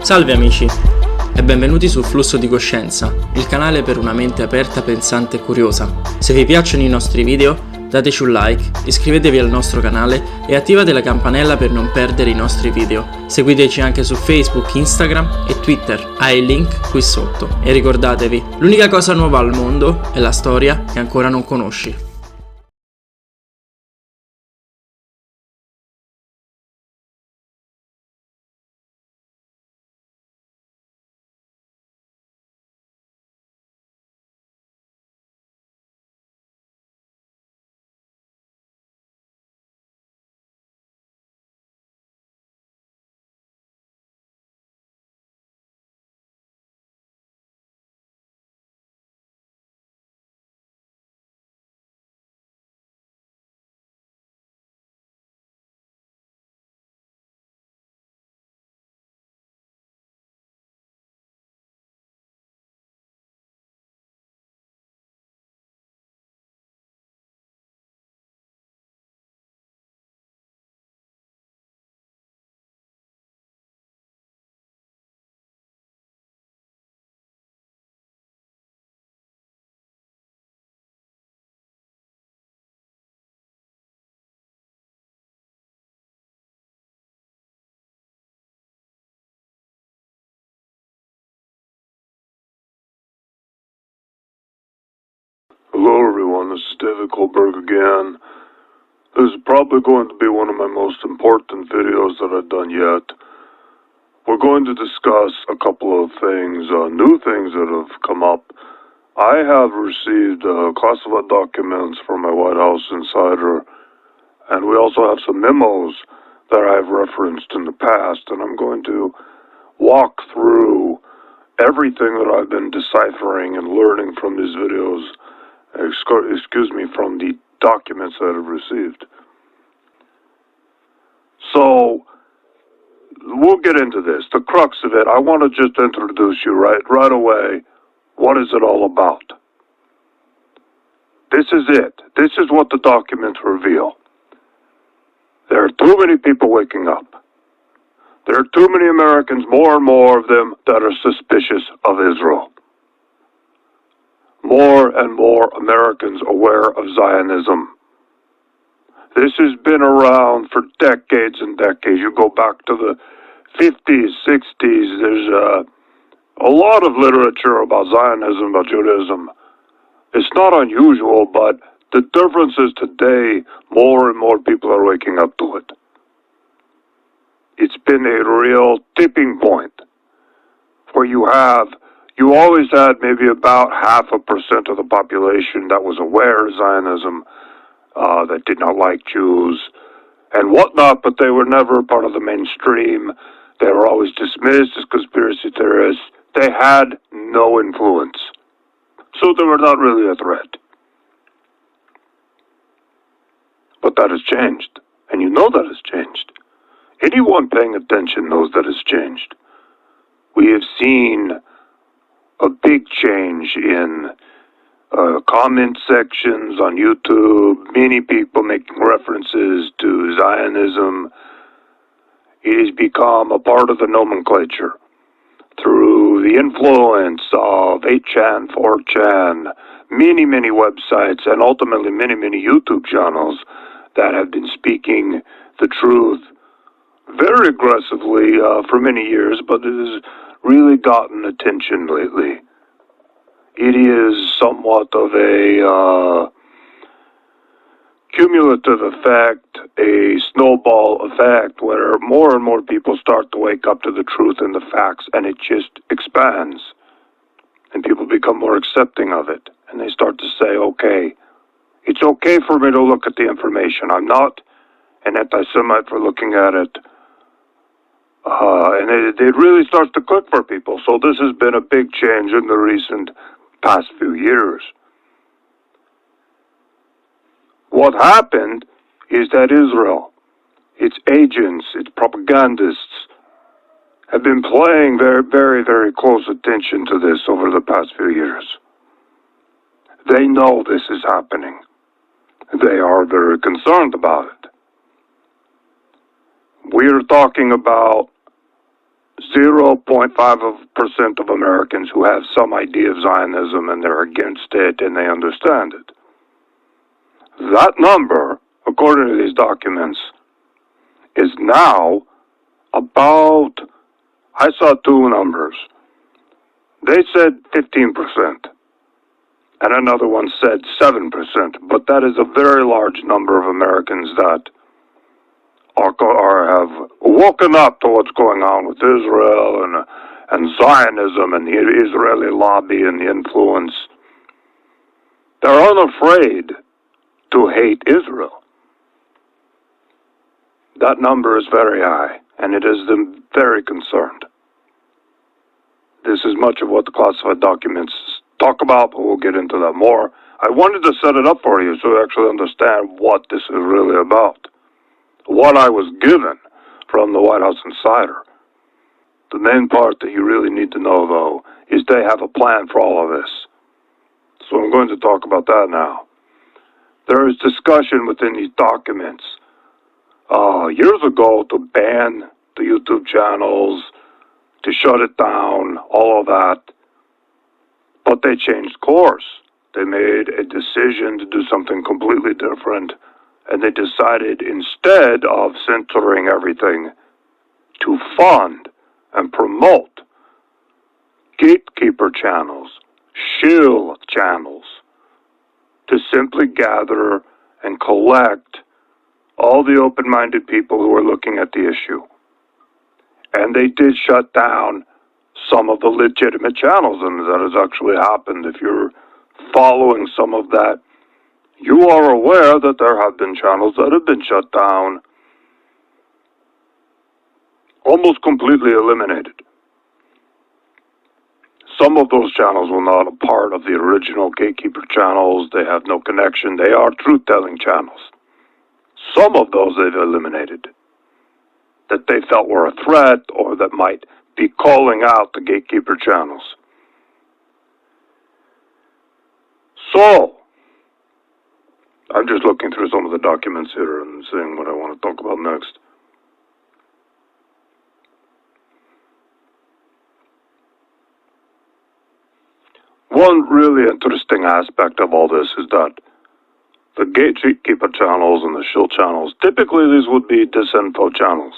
Salve amici e benvenuti su Flusso di Coscienza, il canale per una mente aperta, pensante e curiosa. Se vi piacciono i nostri video, dateci un like, iscrivetevi al nostro canale e attivate la campanella per non perdere i nostri video. Seguiteci anche su Facebook, Instagram e Twitter, hai il link qui sotto. E ricordatevi, l'unica cosa nuova al mondo è la storia che ancora non conosci. Hello everyone, this is David Kohlberg again. This is probably going to be one of my most important videos that I've done yet. We're going to discuss a couple of things, new things that have come up. I have received classified documents from my White House insider, and we also have some memos that I've referenced in the past, and I'm going to walk through everything that I've been deciphering and learning from these videos. From the documents that I've received. So, we'll get into this. The crux of it, I want to just introduce you right away. What is it all about? This is it. This is what the documents reveal. There are too many people waking up. There are too many Americans, more and more of them, that are suspicious of Israel. More and more Americans aware of Zionism. This has been around for decades and decades. You go back to the 50s, 60s, there's a lot of literature about Zionism, about Judaism. It's not unusual, but the difference is today, more and more people are waking up to it. It's been a real tipping point where you always had maybe about 0.5% of the population that was aware of Zionism, that did not like Jews and whatnot, but they were never part of the mainstream. They were always dismissed as conspiracy theorists. They had no influence. So they were not really a threat. But that has changed. And you know that has changed. Anyone paying attention knows that has changed. We have seen a big change in comment sections on YouTube, many people making references to Zionism. It has become a part of the nomenclature through the influence of 8chan, 4chan, many websites, and ultimately many YouTube channels that have been speaking the truth very aggressively for many years, but it has really gotten attention lately. It is somewhat of a cumulative effect, a snowball effect, where more and more people start to wake up to the truth and the facts, and it just expands. And people become more accepting of it. And they start to say, okay, it's okay for me to look at the information. I'm not an anti-Semite for looking at it. And it really starts to click for people. So this has been a big change in the recent past few years. What happened is that Israel, its agents, its propagandists, have been paying very close attention to this over the past few years. They know this is happening. They are very concerned about it. We are talking about 0.5% of Americans who have some idea of Zionism and they're against it and they understand it. That number, according to these documents, is now about, I saw two numbers. They said 15%, and another one said 7%, but that is a very large number of Americans that have woken up to what's going on with Israel and Zionism and the Israeli lobby and the influence. They're unafraid to hate Israel. That number is very high, and it has them very concerned. This is much of what the classified documents talk about, but we'll get into that more. I wanted to set it up for you so you actually understand what this is really about. What I was given from the White House Insider. The main part that you really need to know, though, is they have a plan for all of this. So I'm going to talk about that now. There is discussion within these documents years ago to ban the YouTube channels, to shut it down, all of that. But they changed course. They made a decision to do something completely different. And they decided, instead of censoring everything, to fund and promote gatekeeper channels, shill channels, to simply gather and collect all the open-minded people who are looking at the issue. And they did shut down some of the legitimate channels, and that has actually happened. If you're following some of that, you are aware that there have been channels that have been shut down, almost completely eliminated. Some of those channels were not a part of the original gatekeeper channels. They have no connection. They are truth-telling channels. Some of those they've eliminated that they felt were a threat or that might be calling out the gatekeeper channels. So, I'm just looking through some of the documents here and seeing what I want to talk about next. One really interesting aspect of all this is that the gatekeeper channels and the shill channels, typically these would be disinfo channels.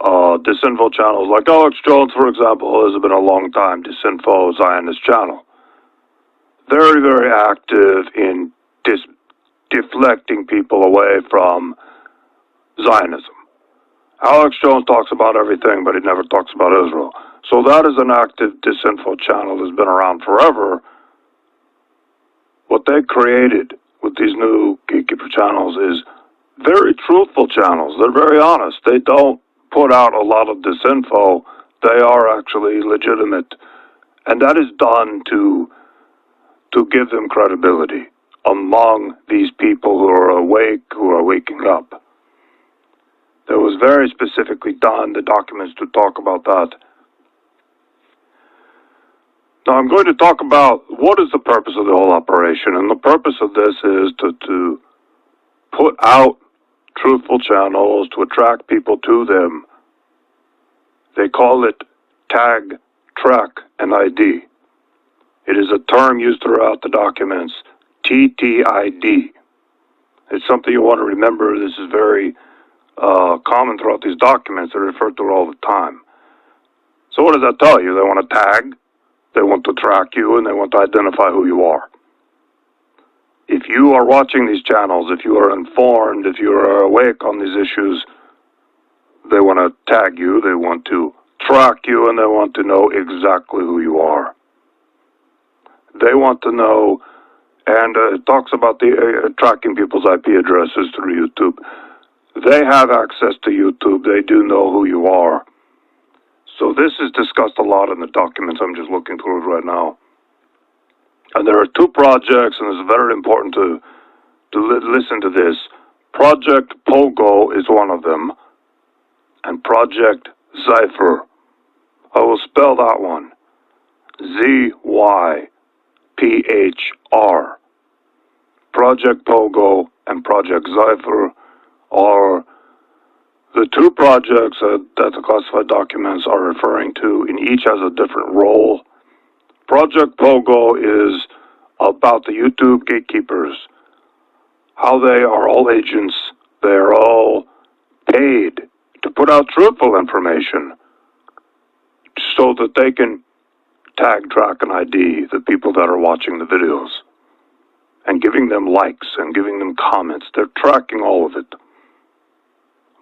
Disinfo channels like Alex Jones, for example, has been a long time disinfo Zionist channel. Very, very active in deflecting people away from Zionism. Alex Jones talks about everything, but he never talks about Israel. So that is an active disinfo channel that's been around forever. What they created with these new gatekeeper channels is very truthful channels. They're very honest. They don't put out a lot of disinfo. They are actually legitimate. And that is done to give them credibility among these people who are awake, who are waking up. There was very specifically done, the documents to talk about that. Now I'm going to talk about what is the purpose of the whole operation, and the purpose of this is to put out truthful channels, to attract people to them. They call it tag, track, and ID. It is a term used throughout the documents, TTID. It's something you want to remember. This is very common throughout these documents. They're referred to it all the time. So what does that tell you? They want to tag, they want to track you, and they want to identify who you are. If you are watching these channels, if you are informed, if you are awake on these issues, they want to tag you, they want to track you, and they want to know exactly who you are. They want to know, and it talks about the tracking people's IP addresses through YouTube. They have access to YouTube. They do know who you are. So this is discussed a lot in the documents. I'm just looking through it right now. And there are two projects, and it's very important to listen to this. Project Pogo is one of them, and Project Zypher. I will spell that one. ZYPHR. Project Pogo and Project Zypher are The two projects that the classified documents are referring to, and each has a different role. Project Pogo is about the YouTube gatekeepers, how they are all agents, they're all paid to put out truthful information so that they can tag, track, and ID the people that are watching the videos and giving them likes and giving them comments. They're tracking all of it.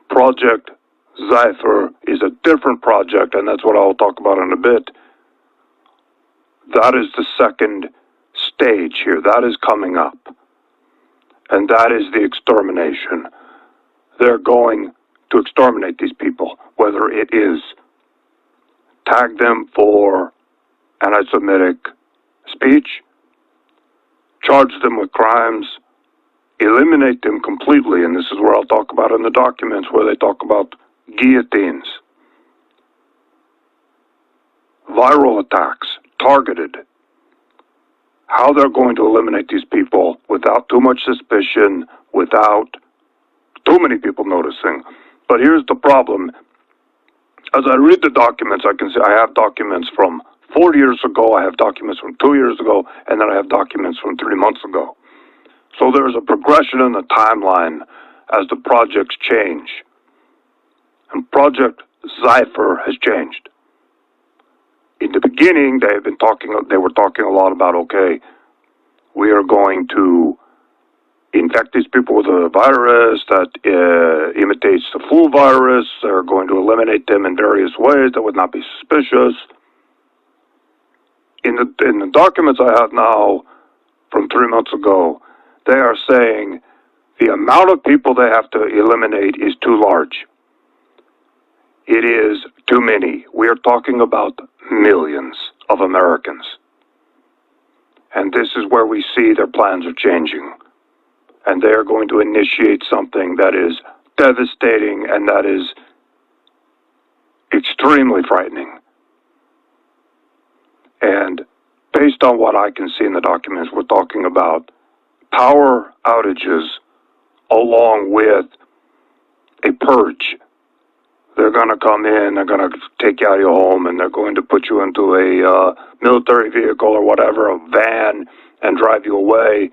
Project Zypher is a different project, and that's what I'll talk about in a bit. That is the second stage here. That is coming up. And that is the extermination. They're going to exterminate these people, whether it is tag them for anti-Semitic speech, charge them with crimes, eliminate them completely, and this is where I'll talk about in the documents where they talk about guillotines, viral attacks, targeted, how they're going to eliminate these people without too much suspicion, without too many people noticing. But here's the problem. As I read the documents, I can see I have documents from 4 years ago, I have documents from 2 years ago, and then I have documents from 3 months ago. So there's a progression in the timeline as the projects change. And Project Zypher has changed. In the beginning, they were talking a lot about, okay, we are going to infect these people with a virus that imitates the flu virus. They're going to eliminate them in various ways that would not be suspicious. In the documents I have now from 3 months ago, they are saying the amount of people they have to eliminate is too large. It is too many. We are talking about millions of Americans. And this is where we see their plans are changing. And they are going to initiate something that is devastating and that is extremely frightening. And based on what I can see in the documents, we're talking about power outages along with a purge. They're going to come in, they're going to take you out of your home, and they're going to put you into a military vehicle or whatever, a van, and drive you away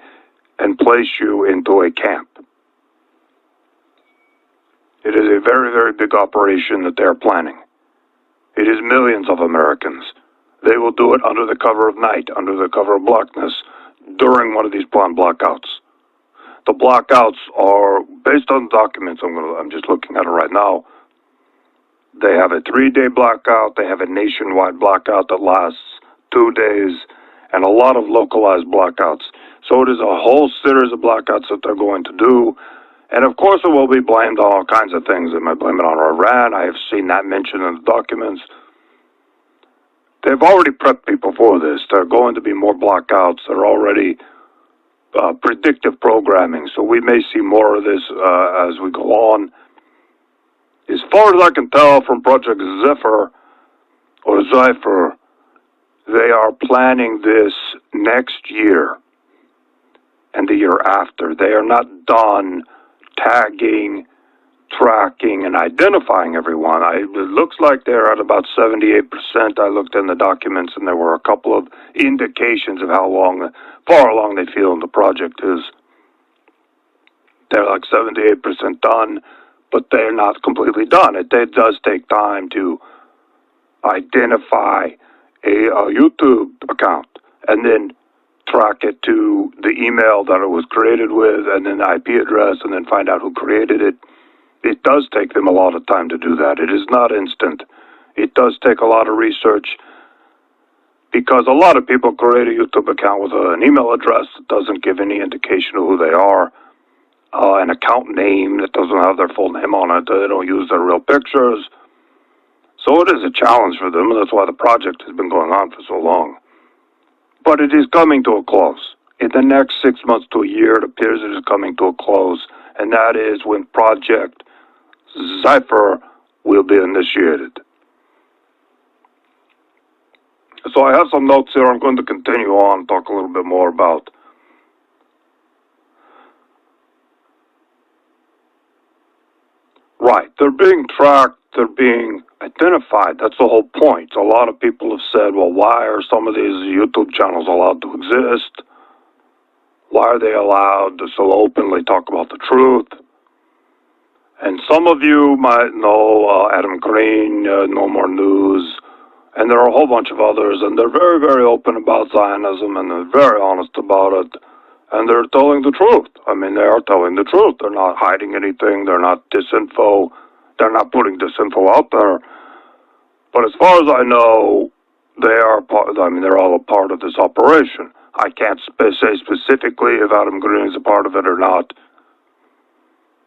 and place you into a camp. It is a very, very big operation that they're planning. It is millions of Americans. They will do it under the cover of night, under the cover of blackness, during one of these planned blackouts. The blackouts are based on documents. I'm just looking at it right now. They have a 3-day blackout. They have a nationwide blackout that lasts 2 days, and a lot of localized blackouts. So it is a whole series of blackouts that they're going to do. And of course it will be blamed on all kinds of things. They might blame it on Iran. I have seen that mentioned in the documents. They've already prepped people for this. There are going to be more blackouts. They're already predictive programming. So we may see more of this as we go on. As far as I can tell from Project Zypher, they are planning this next year and the year after. They are not done tagging, tracking, and identifying everyone. It looks like they're at about 78%. I looked in the documents, and there were a couple of indications of far along they feel the project is. They're like 78% done, but they're not completely done. It does take time to identify a YouTube account and then track it to the email that it was created with and then the IP address and then find out who created it. It does take them a lot of time to do that. It is not instant. It does take a lot of research because a lot of people create a YouTube account with an email address that doesn't give any indication of who they are, an account name that doesn't have their full name on it. They don't use their real pictures. So it is a challenge for them, and that's why the project has been going on for so long. But it is coming to a close. In the next 6 months to a year, it appears it is coming to a close, and that is when Project Zypher will be initiated. So I have some notes here. I'm going to continue on and talk a little bit more about right. The they're being tracked, they're being identified. That's the whole point. A lot of people have said, well, why are some of these YouTube channels allowed to exist? Why are they allowed to so openly talk about the truth? And some of you might know Adam Green, No More News, and there are a whole bunch of others, and they're very, very open about Zionism, and they're very honest about it, and they're telling the truth. I mean, they are telling the truth. They're not hiding anything. They're not disinfo. They're not putting disinfo out there. But as far as I know, they are they're all a part of this operation. I can't say specifically if Adam Green is a part of it or not,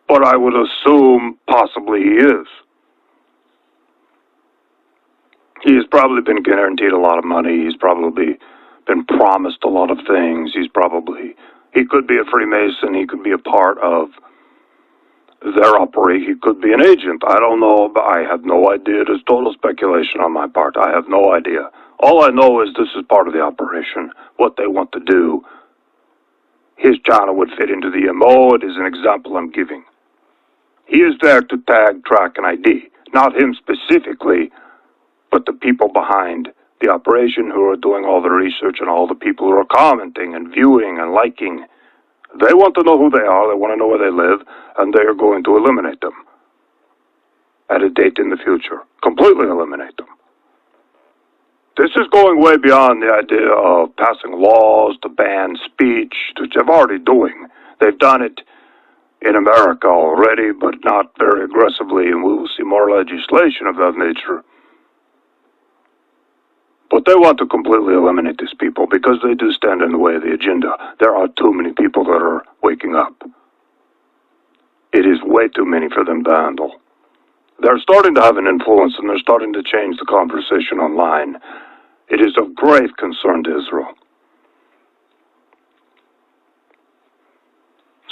but I would assume possibly he is. He has probably been guaranteed a lot of money. He's probably been promised a lot of things. He could be a Freemason. He could be a part of their operation. He could be an agent. I don't know. But I have no idea. It is total speculation on my part. I have no idea. All I know is this is part of the operation, what they want to do. His channel would fit into the MO. It is an example I'm giving. He is there to tag, track, and ID. Not him specifically, but the people behind the operation who are doing all the research and all the people who are commenting and viewing and liking. They want to know who they are, they want to know where they live, and they are going to eliminate them at a date in the future. Completely eliminate them. This is going way beyond the idea of passing laws to ban speech, which they're already doing. They've done it in America already, but not very aggressively, and we will see more legislation of that nature. But they want to completely eliminate these people because they do stand in the way of the agenda. There are too many people that are waking up. It is way too many for them to handle. They're starting to have an influence, and they're starting to change the conversation online. It is of grave concern to Israel.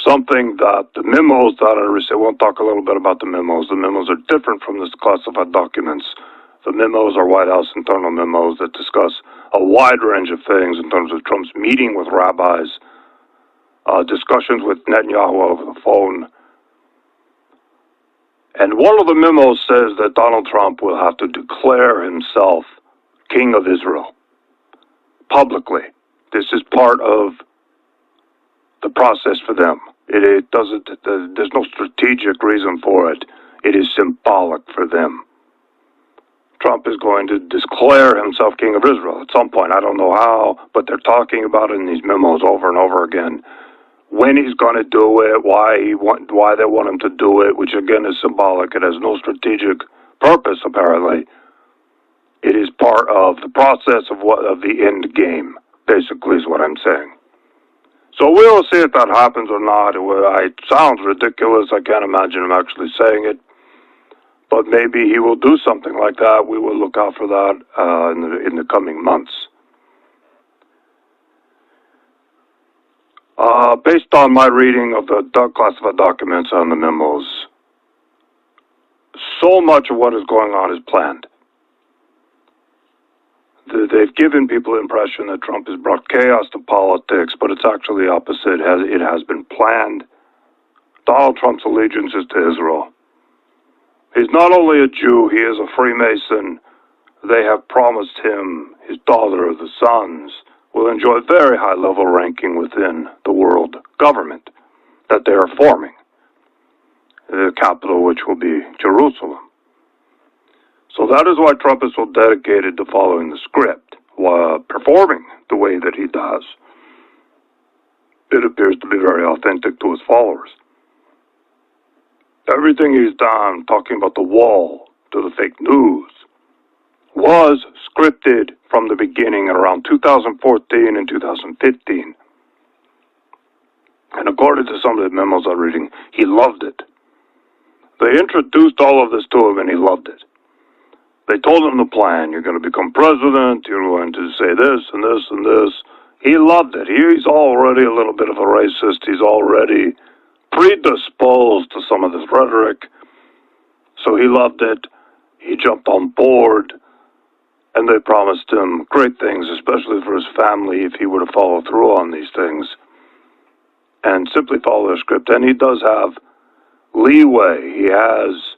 Something that the memos that I received, we'll talk a little bit about the memos. The memos are different from the classified documents. The memos are White House internal memos that discuss a wide range of things in terms of Trump's meeting with rabbis, discussions with Netanyahu over the phone. And one of the memos says that Donald Trump will have to declare himself King of Israel publicly. This is part of the process for them. There's no strategic reason for it. It is symbolic for them. Trump is going to declare himself King of Israel at some point. I don't know how, but they're talking about it in these memos over and over again. When he's going to do it, why they want him to do it, which again is symbolic. It has no strategic purpose, apparently. It is part of the process of the end game, basically, is what I'm saying. So we'll see if that happens or not. It sounds ridiculous. I can't imagine him actually saying it. But maybe he will do something like that. We will look out for that in the coming months. Based on my reading of the classified documents and the memos, so much of what is going on is planned. They've given people the impression that Trump has brought chaos to politics, but it's actually the opposite. It has been planned. Donald Trump's allegiance is to Israel. He's not only a Jew, he is a Freemason. They have promised him, his daughter, the sons, will enjoy a very high-level ranking within the world government that they are forming, the capital which will be Jerusalem. So that is why Trump is so dedicated to following the script, while performing the way that he does. It appears to be very authentic to his followers. Everything he's done, talking about the wall to the fake news, was scripted from the beginning at around 2014 and 2015. And according to some of the memos I'm reading, he loved it. They introduced all of this to him and he loved it. They told him the plan. You're going to become president. You're going to say this and this and this. He loved it. He's already a little bit of a racist. He's already predisposed to some of this rhetoric. So he loved it. He jumped on board. And they promised him great things, especially for his family, if he were to follow through on these things and simply follow their script. And he does have leeway. He has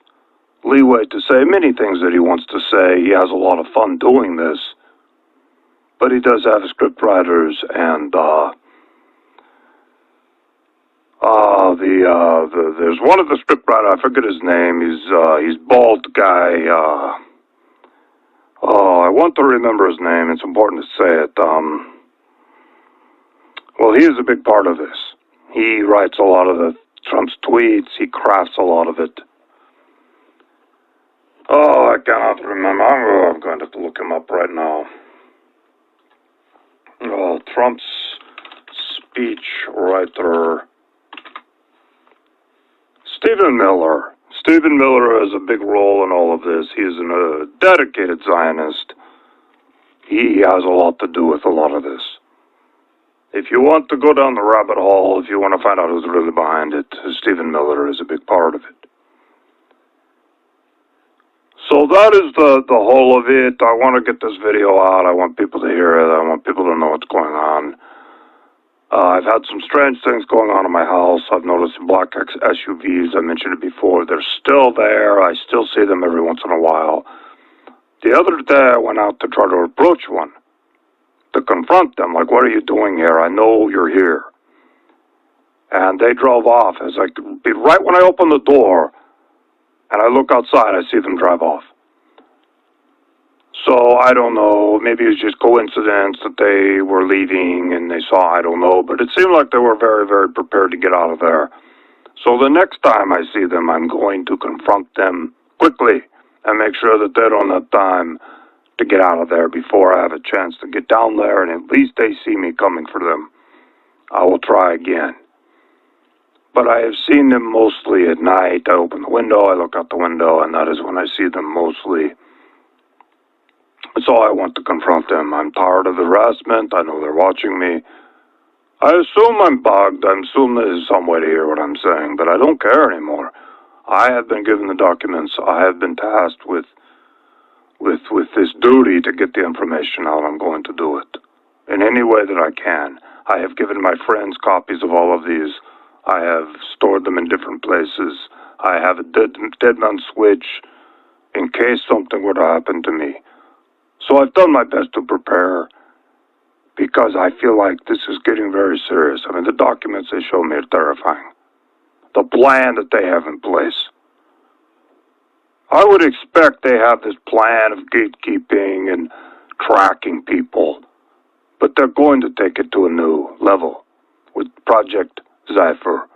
leeway to say many things that he wants to say. He has a lot of fun doing this, but he does have script writers, and there's one of the script writers, I forget his name. He's bald guy. I want to remember his name. It's important to say it. Well, he is a big part of this. He writes a lot of Trump's tweets. He crafts a lot of it. Oh, I cannot remember. I'm going to have to look him up right now. Oh, Trump's speech writer. Stephen Miller. Stephen Miller has a big role in all of this. He is a dedicated Zionist. He has a lot to do with a lot of this. If you want to go down the rabbit hole, if you want to find out who's really behind it, Stephen Miller is a big part of it. So that is the whole of it. I want to get this video out. I want people to hear it. I want people to know what's going on. I've had some strange things going on in my house. I've noticed black SUVs. I mentioned it before. They're still there. I still see them every once in a while. The other day, I went out to try to approach one, to confront them, like, what are you doing here? I know you're here. And they drove off. As I could be right when I opened the door, and I look outside, I see them drive off. So, I don't know, maybe it was just coincidence that they were leaving and they saw, I don't know, but it seemed like they were very, very prepared to get out of there. So the next time I see them, I'm going to confront them quickly and make sure that they don't have time to get out of there before I have a chance to get down there, and at least they see me coming for them. I will try again. But I have seen them mostly at night. I open the window, I look out the window, and that is when I see them mostly. So I want to confront them. I'm tired of the harassment. I know they're watching me. I assume I'm bugged. I assume there's some way to hear what I'm saying, but I don't care anymore. I have been given the documents. I have been tasked with this duty to get the information out. I'm going to do it in any way that I can. I have given my friends copies of all of these. I have stored them in different places. I have a dead man switch in case something were to happen to me. So I've done my best to prepare because I feel like this is getting very serious. I mean, the documents they show me are terrifying. The plan that they have in place. I would expect they have this plan of gatekeeping and tracking people, but they're going to take it to a new level with Project Zephyr.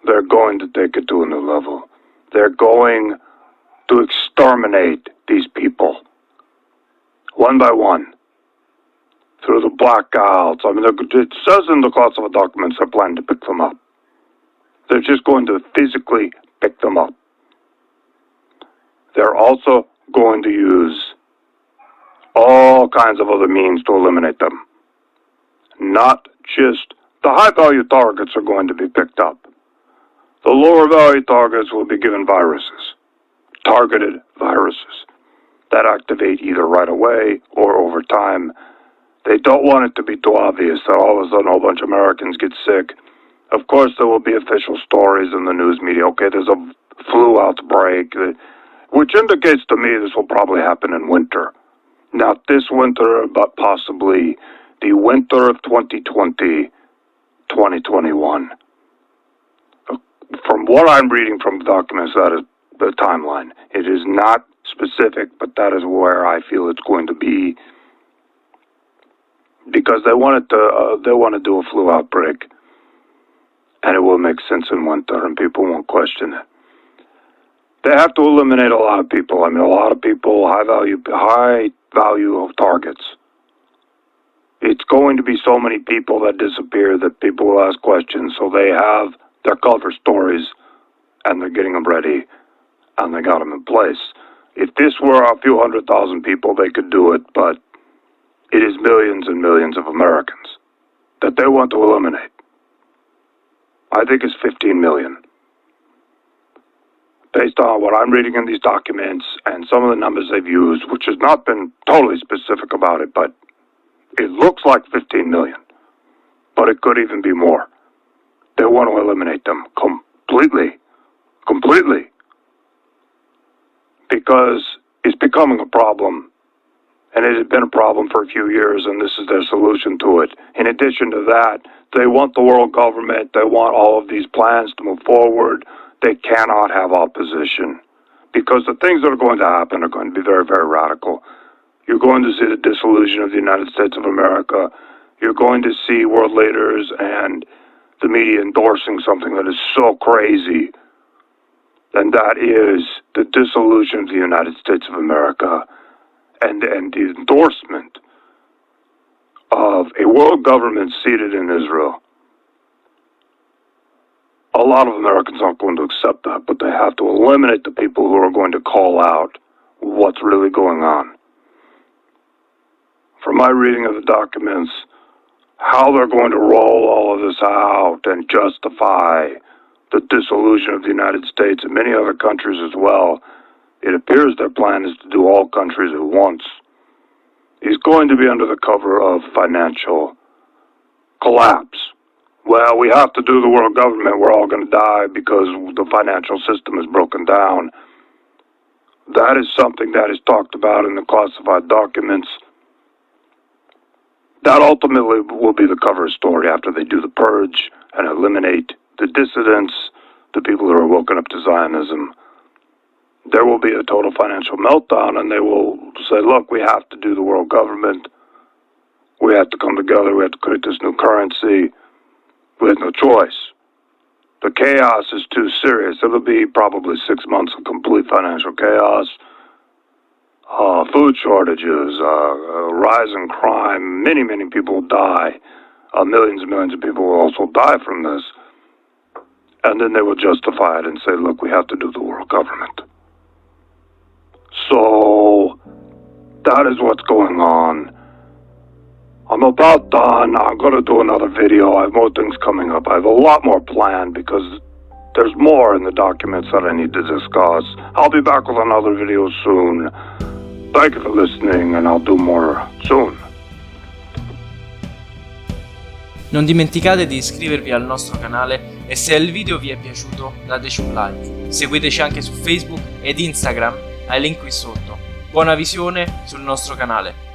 They're going to take it to a new level. They're going to exterminate these people, one by one, through the blackouts. I mean, it says in the classified documents they're planning to pick them up. They're just going to physically pick them up. They're also going to use all kinds of other means to eliminate them. Not just the high-value targets are going to be picked up. The lower-value targets will be given viruses, targeted viruses, that activate either right away or over time. They don't want it to be too obvious that all of a sudden a whole bunch of Americans get sick. Of course, there will be official stories in the news media. Okay, there's a flu outbreak, which indicates to me this will probably happen in winter. Not this winter, but possibly the winter of 2020, 2021. From what I'm reading from the documents, that is the timeline. It is not specific, but that is where I feel it's going to be, because they want to do a flu outbreak, and it will make sense in winter, and people won't question it. They have to eliminate a lot of people. I mean, a lot of people, high value of targets. It's going to be so many people that disappear that people will ask questions, so they have their cover stories, and they're getting them ready, and they got them in place. If this were a few 100,000 people, they could do it, but it is millions and millions of Americans that they want to eliminate. I think it's 15 million. Based on what I'm reading in these documents and some of the numbers they've used, which has not been totally specific about it, but it looks like 15 million. But it could even be more. They want to eliminate them completely. Completely. because it's becoming a problem. And it has been a problem for a few years, and this is their solution to it. In addition to that, they want the world government, they want all of these plans to move forward. They cannot have opposition, because the things that are going to happen are going to be very, very radical. You're going to see the dissolution of the United States of America. You're going to see world leaders and the media endorsing something that is so crazy, and that is the dissolution of the United States of America. And the endorsement of a world government seated in Israel. A lot of Americans aren't going to accept that, but they have to eliminate the people who are going to call out what's really going on. From my reading of the documents, how they're going to roll all of this out and justify the dissolution of the United States and many other countries as well, it appears their plan is to do all countries at once. It's going to be under the cover of financial collapse. Well, we have to do the world government. We're all going to die because the financial system is broken down. That is something that is talked about in the classified documents. That ultimately will be the cover story after they do the purge and eliminate the dissidents, the people who are woken up to Zionism. There will be a total financial meltdown, and they will say, look, we have to do the world government. We have to come together. We have to create this new currency. We have no choice. The chaos is too serious. It'll be probably 6 months of complete financial chaos, food shortages, rise in crime. Many, many people will die. Millions and millions of people will also die from this. And then they will justify it and say, look, we have to do the world government. So, that is what's going on. I'm about done. I'm going to do another video. I have more things coming up. I have a lot more planned because there's more in the documents that I need to discuss. I'll be back with another video soon. Thank you for listening, and I'll do more soon. Non dimenticate di iscrivervi al nostro canale e se il video vi è piaciuto dateci un like. Seguiteci anche su Facebook ed Instagram, ai link qui sotto. Buona visione sul nostro canale.